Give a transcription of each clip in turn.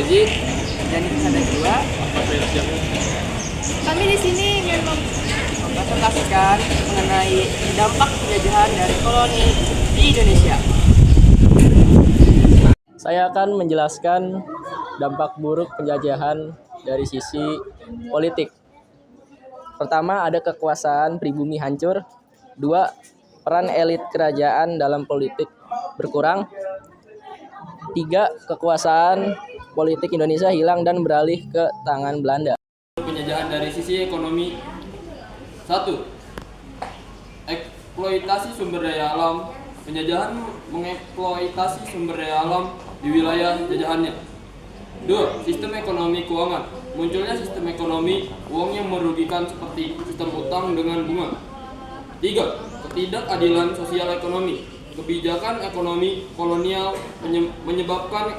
Jadi, dan ada kedua, Kami di sini ingin mempresentasikan mengenai dampak penjajahan dari koloni di Indonesia. Saya akan menjelaskan dampak buruk penjajahan dari sisi politik. Pertama, ada kekuasaan pribumi hancur. Dua, peran elit kerajaan dalam politik berkurang. Tiga, kekuasaan politik Indonesia hilang dan beralih ke tangan Belanda. Penjajahan dari sisi ekonomi. 1. Eksploitasi sumber daya alam. Penjajahan mengeksploitasi sumber daya alam di wilayah jajahannya. 2. Sistem ekonomi keuangan. Munculnya sistem ekonomi uang yang merugikan seperti sistem utang dengan bunga. 3. Ketidakadilan sosial ekonomi. Kebijakan ekonomi kolonial menyebabkan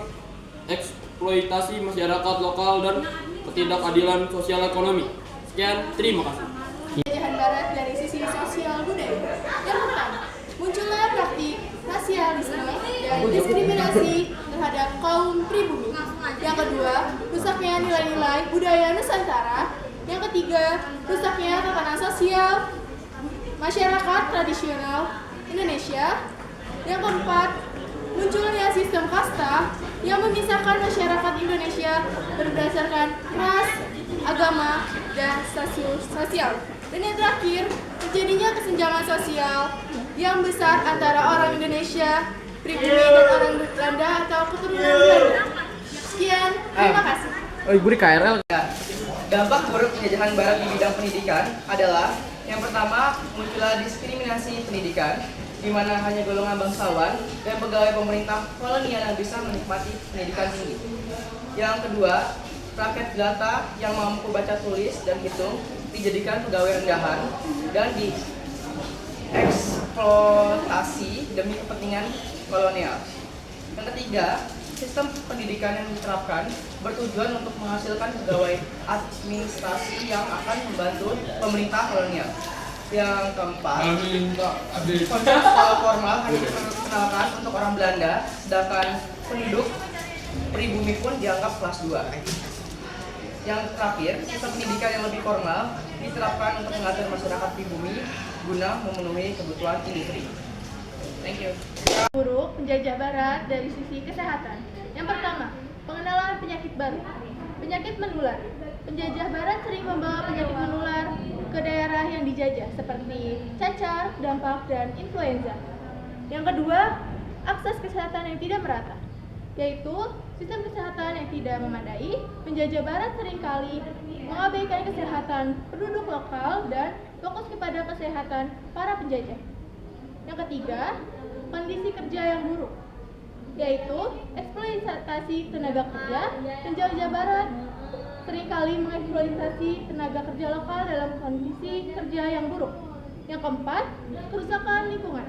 eksploitasi masyarakat lokal dan ketidakadilan sosial ekonomi. Sekian, terima kasih. penjajahan barat dari sisi sosial budaya. Yang pertama, munculnya praktik rasialisme dan diskriminasi terhadap kaum pribumi. Yang kedua, rusaknya nilai-nilai budaya Nusantara. Yang ketiga, rusaknya tatanan sosial masyarakat tradisional Indonesia. Yang keempat, munculnya sistem kasta yang memisahkan masyarakat Indonesia berdasarkan ras, agama, dan stasiun sosial. Dan yang terakhir, terjadinya kesenjangan sosial yang besar antara orang Indonesia pribumi dan orang Belanda atau keturunan Belanda. Sekian, terima kasih. Ibu di KRL. Dampak buruk penjajahan barat di bidang pendidikan adalah yang pertama, munculnya diskriminasi pendidikan, di mana hanya golongan bangsawan dan pegawai pemerintah kolonial yang bisa menikmati pendidikan tinggi. Yang kedua, rakyat jelata yang mampu baca tulis dan hitung dijadikan pegawai rendahan dan dieksploitasi demi kepentingan kolonial. Yang ketiga, sistem pendidikan yang diterapkan bertujuan untuk menghasilkan pegawai administrasi yang akan membantu pemerintah kolonial. Yang keempat, konsep sekolah formal hanya diperkenalkan untuk orang Belanda, sedangkan penduduk pribumi pun dianggap kelas 2. Yang terakhir, sistem pendidikan yang lebih formal diterapkan untuk mengatur masyarakat pribumi guna memenuhi kebutuhan industri. Thank you. Buruk penjajah barat dari sisi kesehatan. Yang pertama, pengenalan penyakit baru. Penyakit menular. Penjajah barat sering membawa penyakit menular ke daerah yang dijajah seperti cacar, dampak, dan influenza. Yang kedua, akses kesehatan yang tidak merata, yaitu sistem kesehatan yang tidak memadai. Penjajah barat seringkali mengabaikan kesehatan penduduk lokal dan fokus kepada kesehatan para penjajah. Yang ketiga, kondisi kerja yang buruk, yaitu eksploitasi tenaga kerja. Penjajah barat seringkali mengeksploitasi tenaga kerja lokal dalam kondisi kerja yang buruk. Yang keempat, kerusakan lingkungan.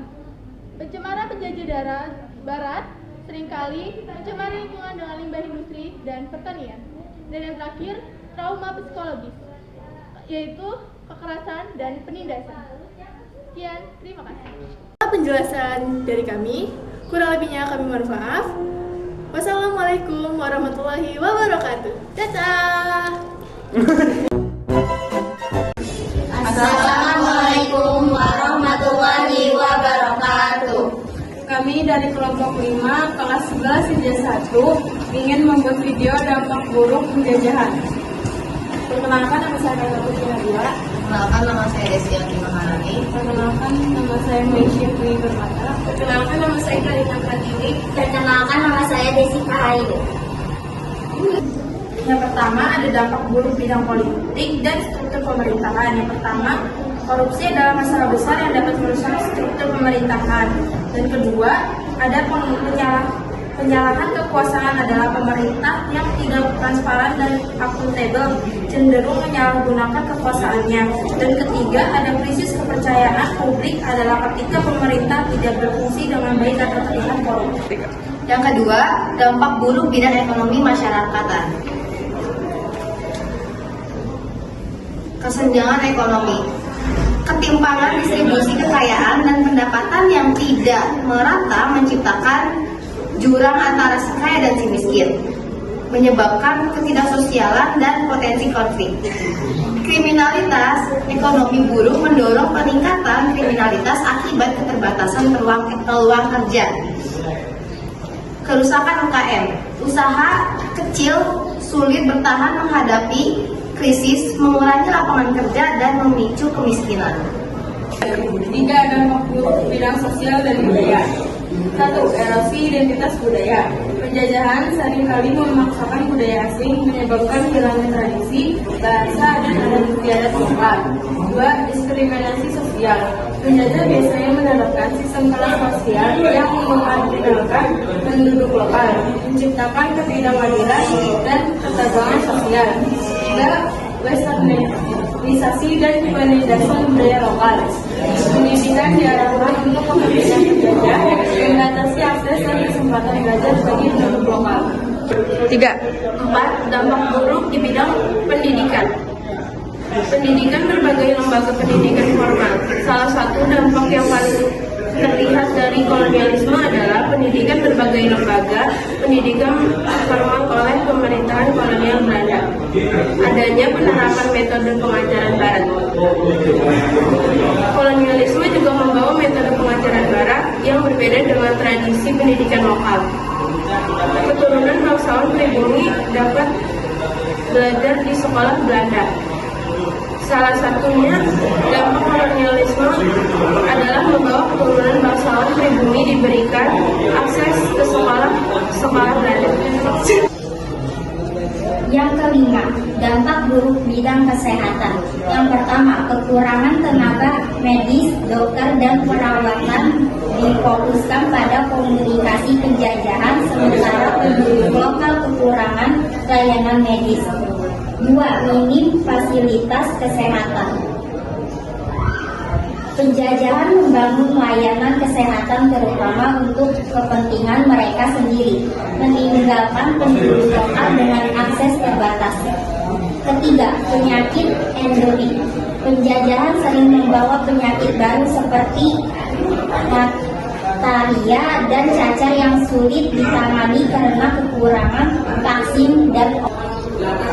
Pencemaran penjajah barat seringkali mencemari lingkungan dengan limbah industri dan pertanian. Dan yang terakhir, trauma psikologis, yaitu kekerasan dan penindasan. Sekian, terima kasih. Penjelasan dari kami, kurang lebihnya kami mohon maaf. Wassalamualaikum warahmatullahi wabarakatuh. Dadah. Assalamualaikum warahmatullahi wabarakatuh. Kami dari kelompok 5 kelas 11 IJ 1 ingin membuat video dampak buruk penjajahan. Perkenalkan, nama saya Kak Putri Nadia. Perkenalkan, nama saya Desi Andi Maharani. Perkenalkan, nama saya Meisya Dwi Bermata. Perkenalkan, nama saya Karina Pratiwi. Perkenalkan, nama saya Desi Kahayu. Yang pertama, ada dampak buruk bidang politik dan struktur pemerintahan. Yang pertama, korupsi adalah masalah besar yang dapat merusak struktur pemerintahan. Dan kedua, ada penyalahan kekuasaan adalah pemerintah yang tidak transparan dan akuntabel, cenderung menyalahgunakan kekuasaannya. Dan ketiga, ada krisis kepercayaan publik adalah ketika pemerintah tidak berfungsi dengan baik atau terlihat korup. Yang kedua, dampak buruk bidang ekonomi masyarakatan. Kesenjangan ekonomi. Ketimpangan distribusi kekayaan dan pendapatan yang tidak merata menciptakan jurang antara si kaya dan si miskin. menyebabkan ketidaksosialan dan potensi konflik. Kriminalitas ekonomi buruh mendorong peningkatan kriminalitas akibat keterbatasan peluang kerja. Kerusakan UKM, usaha kecil sulit bertahan menghadapi krisis, mengurangi lapangan kerja dan memicu kemiskinan. 3. Dampak buruk bidang sosial dan budaya. 1. Erosi identitas budaya. Penjajahan seringkali memaksakan budaya asing, menyebabkan hilangnya tradisi, bahasa, dan adat istiadat lokal. 2. Diskriminasi sosial. Penjajah biasanya menerapkan sistem kelas sosial yang memarginalkan penduduk lokal, menciptakan ketidakadilan dan ketegangan sosial. 3. Westernisasi dan penindasan budaya lokal. Pendidikan diarahkan untuk kepentingan penjajah, membatasi akses dan kesempatan belajar bagi penduduk lokal. 3. 4. Dampak buruk di bidang pendidikan. Pendidikan berbagai lembaga pendidikan formal. Salah satu dampak yang paling terlihat dari kolonialisme adalah pendidikan berbagai lembaga pendidikan formal oleh pemerintahan kolonial Belanda. Adanya penerapan metode pengajaran barat. Kolonialisme juga membawa metode pengajaran barat yang berbeda dengan tradisi pendidikan lokal. Keturunan bangsawan pribumi dapat belajar di sekolah Belanda. Salah satunya dampak kolonialisme adalah membawa keturunan bangsawan pribumi diberikan akses ke sekolah Belanda. Yang kelima, dampak buruk bidang kesehatan. Yang pertama, kekurangan tenaga medis, dokter, dan perawatan difokuskan pada komunikasi penjajahan, sementara penduduk lokal kekurangan layanan medis. 2. Minim fasilitas kesehatan. Penjajahan membangun layanan kesehatan terutama untuk kepentingan mereka sendiri, meninggalkan penduduk lokal dengan akses terbatas. Ketiga, penyakit endemik. Penjajahan sering membawa penyakit baru seperti malaria dan cacar yang sulit ditangani karena kekurangan vaksin dan obat.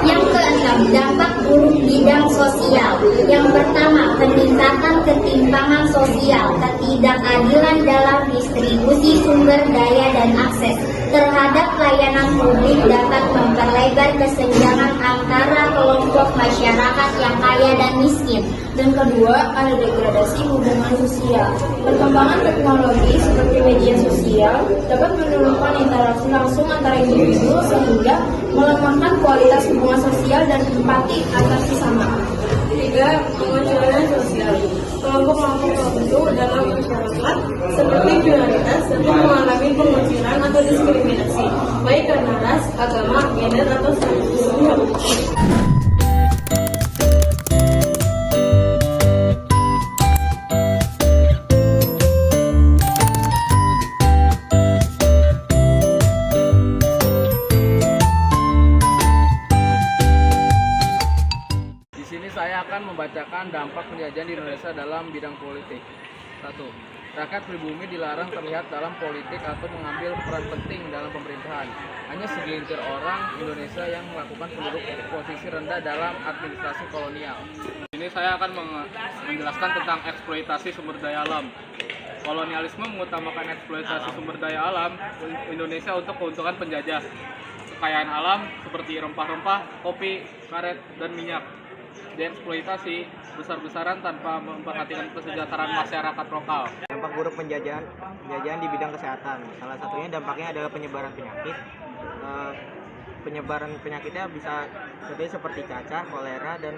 Yang keenam, dampak buruk bidang sosial. Yang pertama, peningkatan ketimpangan sosial, ketidakadilan dalam distribusi sumber daya dan akses terhadap layanan publik dapat memperlebar kesenjangan antara kelompok masyarakat yang kaya dan miskin. Dan kedua, ada degradasi hubungan sosial. Perkembangan teknologi seperti media sosial dapat menurunkan interaksi langsung antara individu sehingga melemahkan kualitas hubungan sosial dan empati antar sesama. 3. Pengecualian sosial. Kelompok-kelompok tertentu dalam masyarakat seperti minoritas dapat mengalami pengucilan atau diskriminasi, baik karena ras, agama, gender, atau status sosial. Saya akan membacakan dampak penjajahan di Indonesia dalam bidang politik. 1. Rakyat pribumi dilarang terlihat dalam politik atau mengambil peran penting dalam pemerintahan. Hanya segelintir orang Indonesia yang melakukan penduduk posisi rendah dalam administrasi kolonial. Ini saya akan menjelaskan tentang eksploitasi sumber daya alam. Kolonialisme mengutamakan eksploitasi sumber daya alam Indonesia untuk keuntungan penjajah. Kekayaan alam seperti rempah-rempah, kopi, karet, dan minyak dieksploitasi besar-besaran tanpa memperhatikan kesejahteraan masyarakat lokal. Dampak buruk penjajahan di bidang kesehatan. Salah satunya dampaknya adalah penyebaran penyakit. Penyebaran penyakitnya bisa seperti cacar, kolera, dan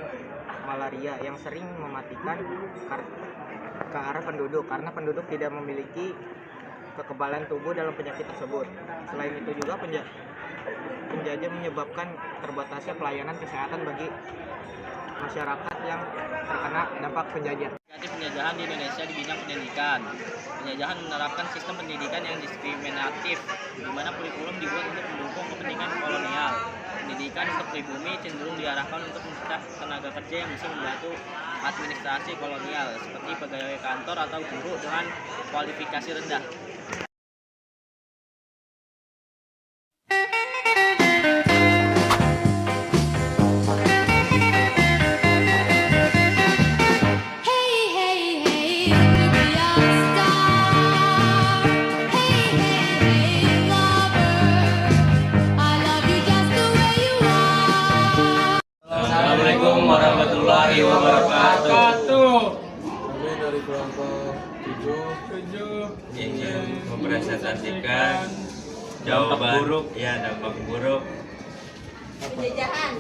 malaria yang sering mematikan ke arah penduduk karena penduduk tidak memiliki kekebalan tubuh dalam penyakit tersebut. Selain itu juga penjajah menyebabkan terbatasnya pelayanan kesehatan bagi masyarakat yang terkena dampak penjajah. Negatif penjajahan di Indonesia di bidang pendidikan. Penjajahan menerapkan sistem pendidikan yang diskriminatif, di mana kurikulum dibuat untuk mendukung kepentingan kolonial. Pendidikan untuk pribumi cenderung diarahkan untuk mencipta tenaga kerja yang bisa membantu administrasi kolonial, seperti pegawai kantor atau guru dengan kualifikasi rendah. pastikan jawaban buruk ya dampak buruk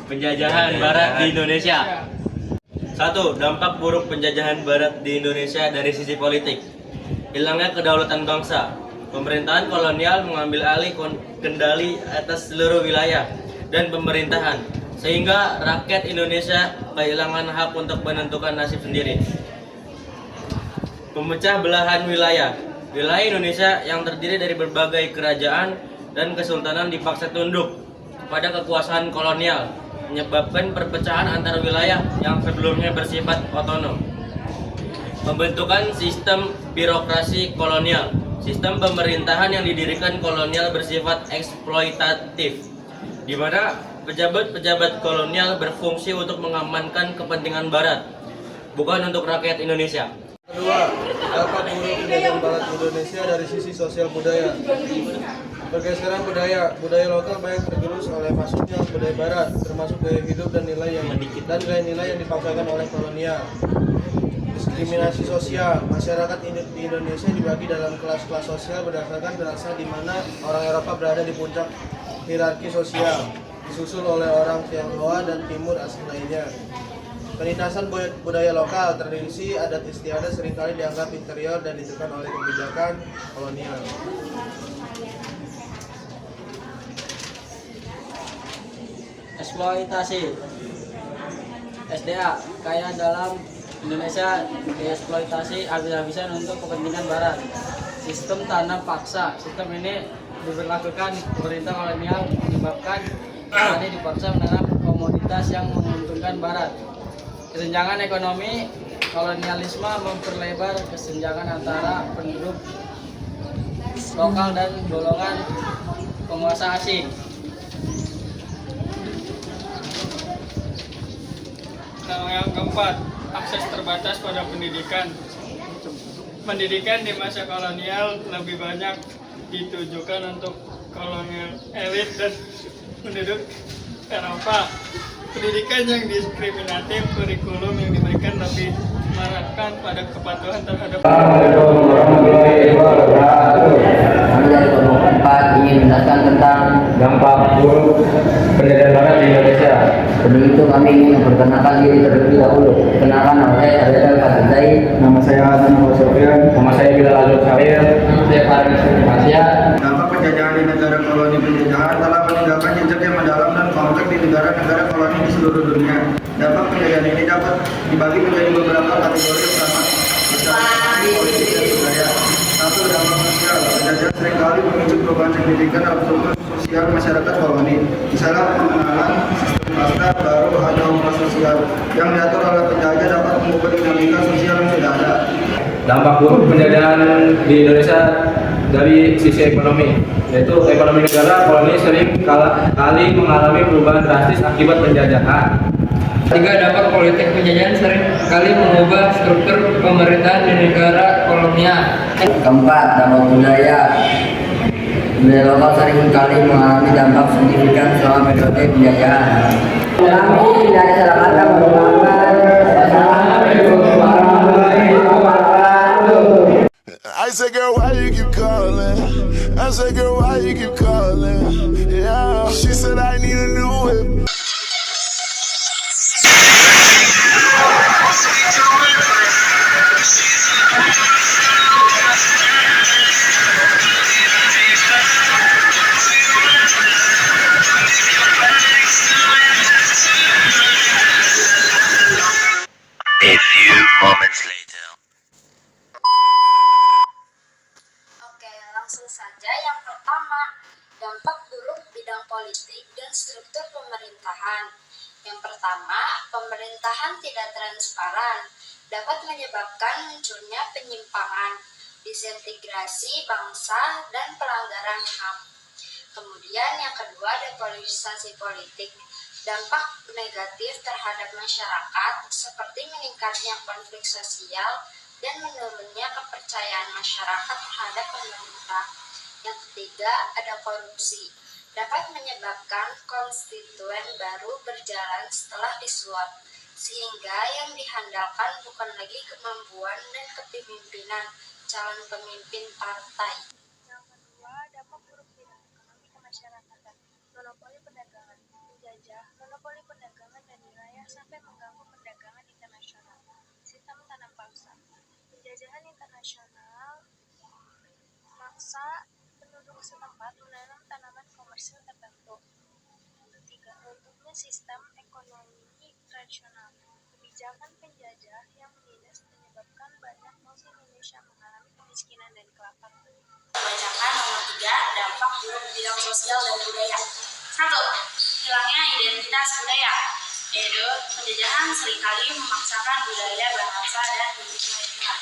penjajahan barat di Indonesia. 1. Dampak buruk penjajahan barat di Indonesia dari sisi politik. Hilangnya kedaulatan bangsa. Pemerintahan kolonial mengambil alih kendali atas seluruh wilayah dan pemerintahan, sehingga rakyat Indonesia kehilangan hak untuk menentukan nasib sendiri. Pemecah belahan wilayah. Wilayah Indonesia yang terdiri dari berbagai kerajaan dan kesultanan dipaksa tunduk pada kekuasaan kolonial, menyebabkan perpecahan antar wilayah yang sebelumnya bersifat otonom. Pembentukan sistem birokrasi kolonial. Sistem pemerintahan yang didirikan kolonial bersifat eksploitatif, di mana pejabat-pejabat kolonial berfungsi untuk mengamankan kepentingan Barat, bukan untuk rakyat Indonesia. Kedua, dampak buruk penjajahan Barat Indonesia dari sisi sosial budaya. Pergeseran budaya lokal banyak tergerus oleh masuknya budaya Barat, termasuk gaya hidup dan nilai-nilai yang dipaksakan oleh kolonial. Diskriminasi sosial. Masyarakat di Indonesia dibagi dalam kelas-kelas sosial berdasarkan rasa di mana orang Eropa berada di puncak hierarki sosial, disusul oleh orang Tionghoa dan Timur Asing lainnya. Penindasan budaya lokal, tradisi, adat istiadat seringkali dianggap interior dan ditekan oleh kebijakan kolonial. Eksploitasi. SDA, kaya dalam Indonesia dieksploitasi habis-habisan untuk kepentingan Barat. Sistem tanam paksa. Sistem ini diberlakukan pemerintah kolonial menyebabkan petani dipaksa menanam komoditas yang menguntungkan Barat. Kesenjangan ekonomi. Kolonialisme memperlebar kesenjangan antara penduduk lokal dan golongan penguasa asing. Yang keempat, akses terbatas pada pendidikan. Pendidikan di masa kolonial lebih banyak ditujukan untuk kolonial elit dan penduduk Eropa. Pendidikan yang diskriminatif, kurikulum yang diberikan lebih mengarahkan pada kepatuhan terhadap ingin menjelaskan tentang dampak buruk penjajahan Barat di Indonesia. Sebelum itu kami ingin memperkenalkan diri terlebih dahulu. Kenalkan nama saya Rizal Fatin Zaid. Nama saya Hasan Sofian. Nama saya Bilal Azul Syahir. Nama saya Farid Asia. Dampak penjajahan di negara koloni penjajahan telah meninggalkan jejak yang mendalam dan kompleks di negara-negara koloni di seluruh dunia. Dampak penjajahan ini dapat dibagi menjadi beberapa kategori utama. Politik dan budaya. 1. Dampak sosial. Penjajahan seringkali memicu perubahan signifikan dalam struktur sosial masyarakat koloni. Misalnya pengenalan sistem kasta baru atau kelas sosial yang diatur oleh penjajah dapat mengubah dinamika sosial yang sudah ada. Dampak buruk penjajahan di Indonesia dari sisi ekonomi, yaitu ekonomi negara koloni sering kali mengalami perubahan drastis akibat penjajahan. 3. Dampak politik penjajahan sering kali mengubah struktur pemerintahan di negara kolonial. 4. Dampak budaya. Budaya lokal sering kali mengalami dampak signifikan selama periode penjajahan. Kami dari Surakarta merupakan I say, girl, why you keep calling? I say, girl, why you keep calling? Yeah, she said I need a new whip. A few moments later. Oke, langsung saja. Yang pertama, dampak buruk bidang politik dan struktur pemerintahan. Yang pertama, pemerintahan tidak transparan dapat menyebabkan munculnya penyimpangan, disintegrasi bangsa, dan pelanggaran HAM. Kemudian yang kedua, depolitisasi politik. Dampak negatif terhadap masyarakat seperti meningkatnya konflik sosial dan menurunnya kepercayaan masyarakat terhadap pemerintah. Yang ketiga, ada korupsi. Dapat menyebabkan konstituen baru berjalan setelah disuap, sehingga yang dihandalkan bukan lagi kemampuan dan kepemimpinan calon pemimpin partai. Yang kedua, sampai mengganggu perdagangan internasional. Sistem tanam paksa. Penjajahan internasional memaksa penduduk setempat menanam tanaman komersil tertentu. Ketiga, runtuhnya sistem ekonomi tradisional. Kebijakan penjajah yang menindas menyebabkan banyak bangsa Indonesia mengalami kemiskinan dan kelaparan. Bacakan nomor 3, dampak buruk bidang sosial dan budaya. 1. Hilangnya identitas budaya, yaitu penjajahan seringkali memaksakan budaya bahasa dan lingkungan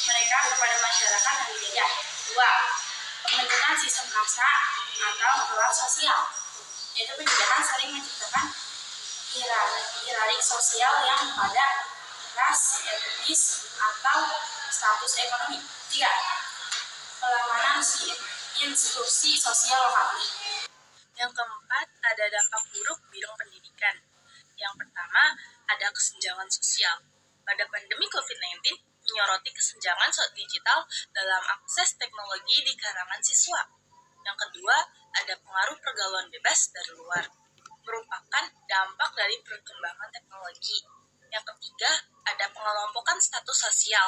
mereka kepada masyarakat yang dijajah. 2. Pembentukan sistem kasta atau kelas sosial, yaitu penjajahan sering menciptakan hierarki sosial yang pada ras, etnis, atau status ekonomi. 3. Pelamanan institusi sosial lokal. Yang keempat, ada dampak buruk bidang pendidikan. Yang pertama, ada kesenjangan sosial. Pada pandemi COVID-19, menyoroti kesenjangan digital dalam akses teknologi di kalangan siswa. Yang kedua, ada pengaruh pergaulan bebas dari luar, merupakan dampak dari perkembangan teknologi. Yang ketiga, ada pengelompokan status sosial.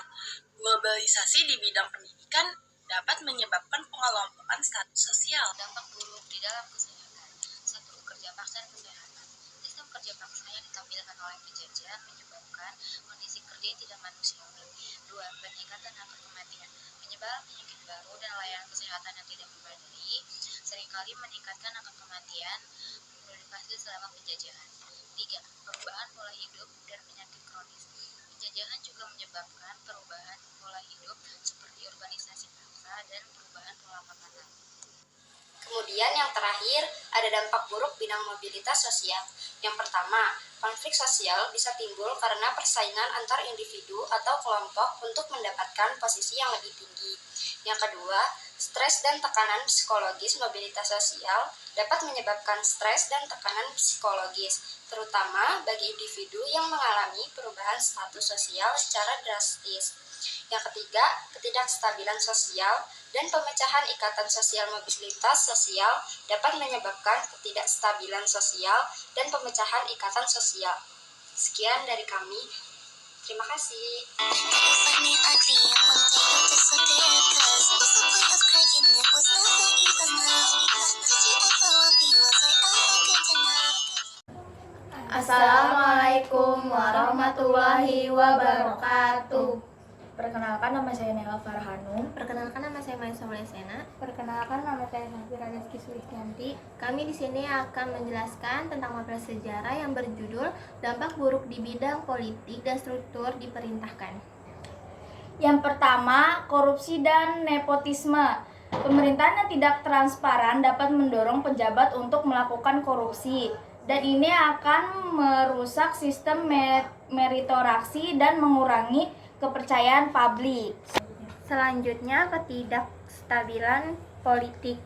Globalisasi di bidang pendidikan dapat menyebabkan pengelompokan status sosial. Dampak buruk di dalam kesehatan. 1. Kerja paksa dan kesehatan. Sistem kerja paksa yang ditampilkan oleh penjajah menyebabkan kondisi kerja yang tidak manusiawi. 2. Peningkatan angka kematian. Penyebaran penyakit baru dan layanan kesehatan yang tidak memadai seringkali meningkatkan angka kematian modifikasi selama penjajahan. 3. Perubahan pola hidup dan penyakit kronis. Penjajahan juga menyebabkan perubahan pola hidup seperti urbanisasi paksa dan perubahan pola makanan. Kemudian yang terakhir, ada dampak buruk bidang mobilitas sosial. Yang pertama, konflik sosial bisa timbul karena persaingan antar individu atau kelompok untuk mendapatkan posisi yang lebih tinggi. Yang kedua, stres dan tekanan psikologis. Mobilitas sosial dapat menyebabkan stres dan tekanan psikologis, terutama bagi individu yang mengalami perubahan status sosial secara drastis. Yang ketiga, ketidakstabilan sosial dan pemecahan ikatan sosial. Mobilitas sosial dapat menyebabkan ketidakstabilan sosial dan pemecahan ikatan sosial. Sekian dari kami. Terima kasih. Assalamualaikum warahmatullahi wabarakatuh. Perkenalkan, nama saya Nela Farhanum. Perkenalkan, nama saya Maisa Mulesena. Perkenalkan, nama saya Safira Rizky Sulistianti. Kami di sini akan menjelaskan tentang mapel sejarah yang berjudul Dampak Buruk di Bidang Politik dan Struktur Diperintahkan. Yang pertama, korupsi dan nepotisme. Pemerintahan yang tidak transparan dapat mendorong pejabat untuk melakukan korupsi, dan ini akan merusak sistem meritokrasi dan mengurangi kepercayaan publik. Selanjutnya, ketidakstabilan politik.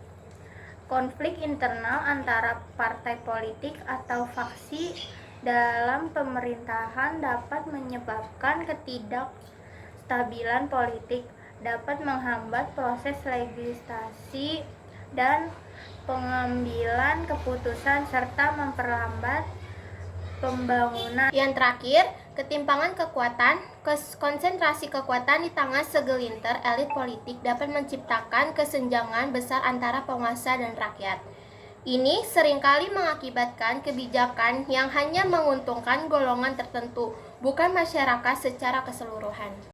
Konflik internal antara partai politik atau faksi dalam pemerintahan dapat menyebabkan ketidakstabilan politik, dapat menghambat proses legislasi dan pengambilan keputusan serta memperlambat pembangunan. Yang terakhir, ketimpangan kekuatan. Konsentrasi kekuatan di tangan segelintir elit politik dapat menciptakan kesenjangan besar antara penguasa dan rakyat. Ini seringkali mengakibatkan kebijakan yang hanya menguntungkan golongan tertentu, bukan masyarakat secara keseluruhan.